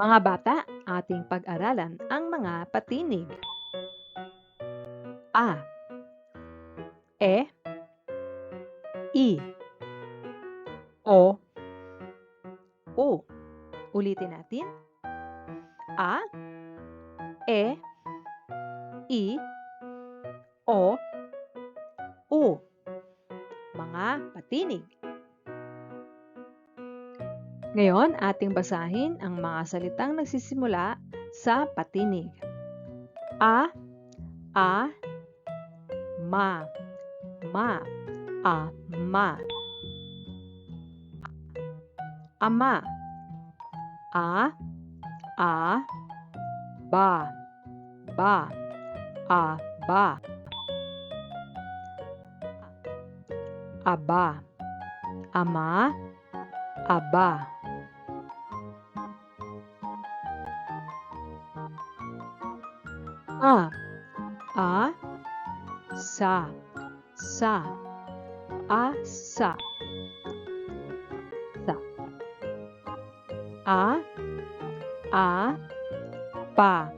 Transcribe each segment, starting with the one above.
Mga bata, ating pag-aralan ang mga patinig. A, E, I, O, U. Ulitin natin. A, E, I, O, U. Mga patinig. Ngayon, ating basahin ang mga salitang nagsisimula sa patinig. A, ma, ama. Ama. A, ba, aba. Aba. Ama, aba. Sa, asa. Sa. Pa,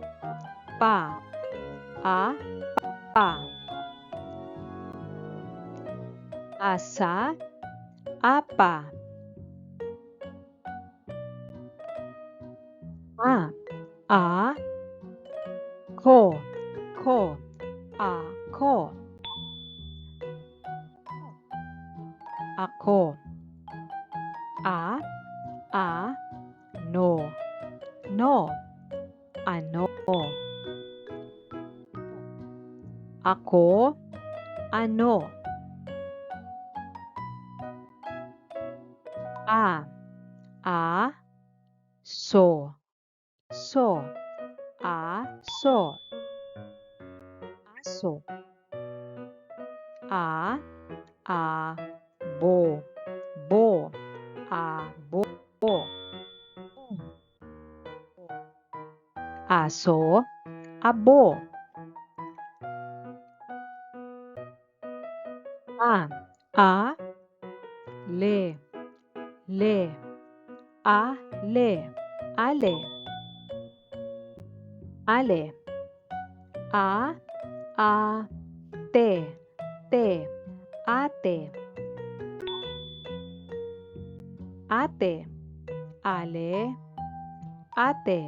asa, apa. Ko, ako. Ako. No. Ano. Ako, ano. So. Aso. Abo. Abo. Aso, abo. Le. Ale. Te. Ate. Ale. Ate.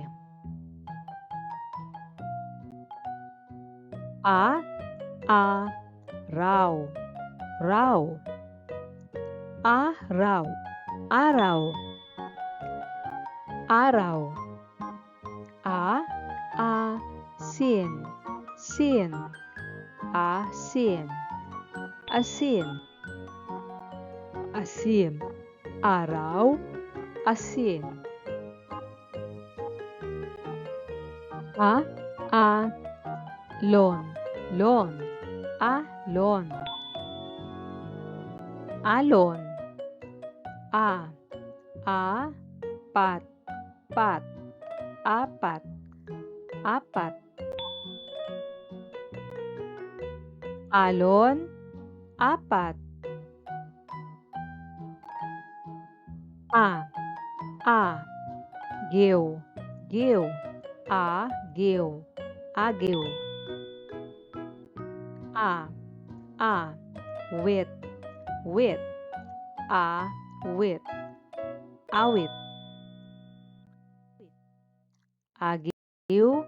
Raw. Araw. Sin. Asin. Araw, asin. Alon. Alon. Apat. Apat. Alon, apat. Gew. Agew. Wit. Awit. Agiw,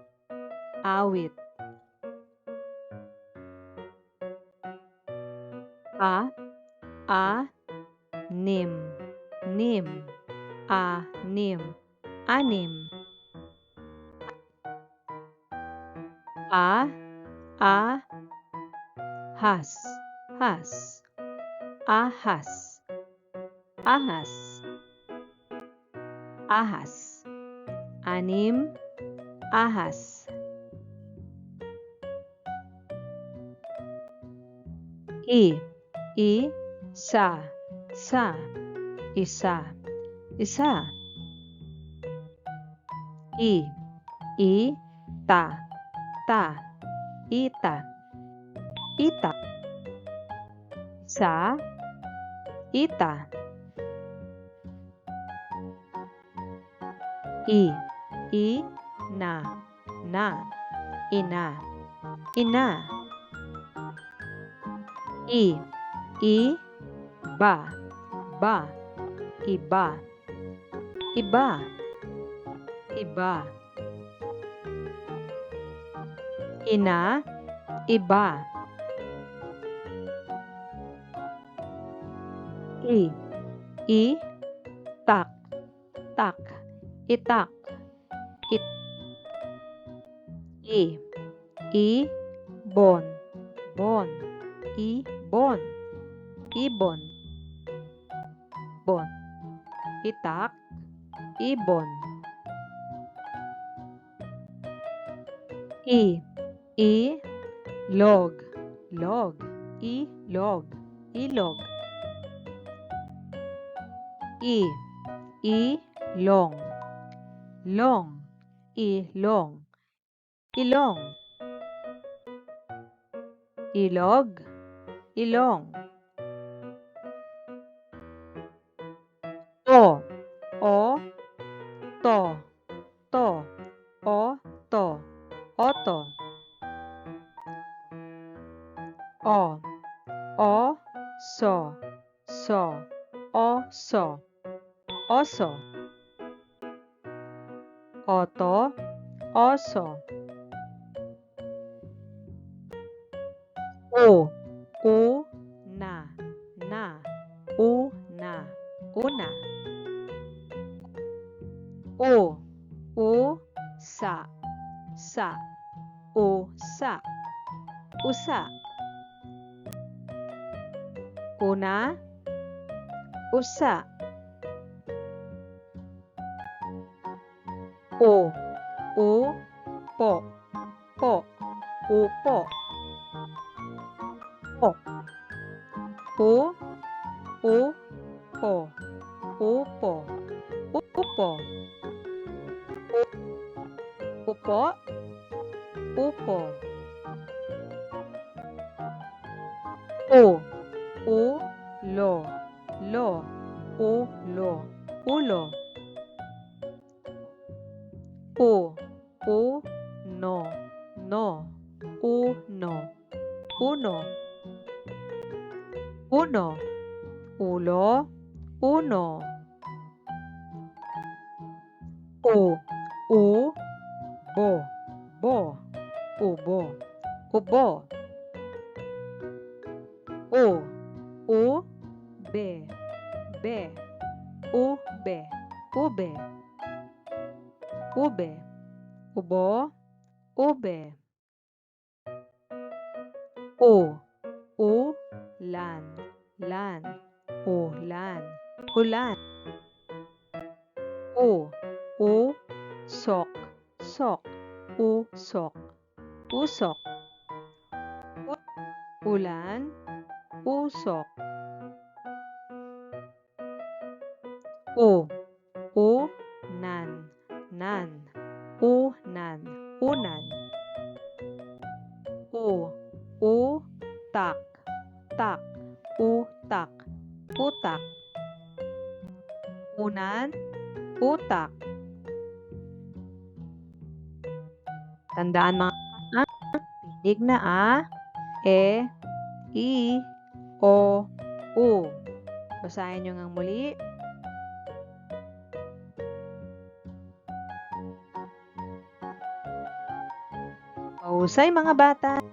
awit. Nim. Anim. Ahas. Ahas. Anim, ahas. Isa. Ita. Ita. Isa. Ita. na, na, ina, ina. Ba, ba, iba, iba, iba. Ina, iba. Tak, tak, itak, it, ibon, bon, ibon, ibon, bon, itak, ibon. Log, log, ilog, ilog. Long, long, ilong, ilong. Ilog, ilong. O, to, to, to, oto. So, oso, oso. Oto, oso. Na, una, una. Sa, usa, usa. Una, usa. Po, upo. Upo, upo, upo. Upo, upo. Lo, ulo, ulo. No, uno, uno. Ulo, uno. Bo, ubo, ubo. Be, ube, ube. Ubo, ube. Lan, ulan, ulan. Sok, usok, usok. Ulan, usok. Nan, unan, unan. Tak, utak, utak. Unan, utak. Tandaan mga pinig na I, O, U. Basahin nyo ngang muli. Mahusay mga bata.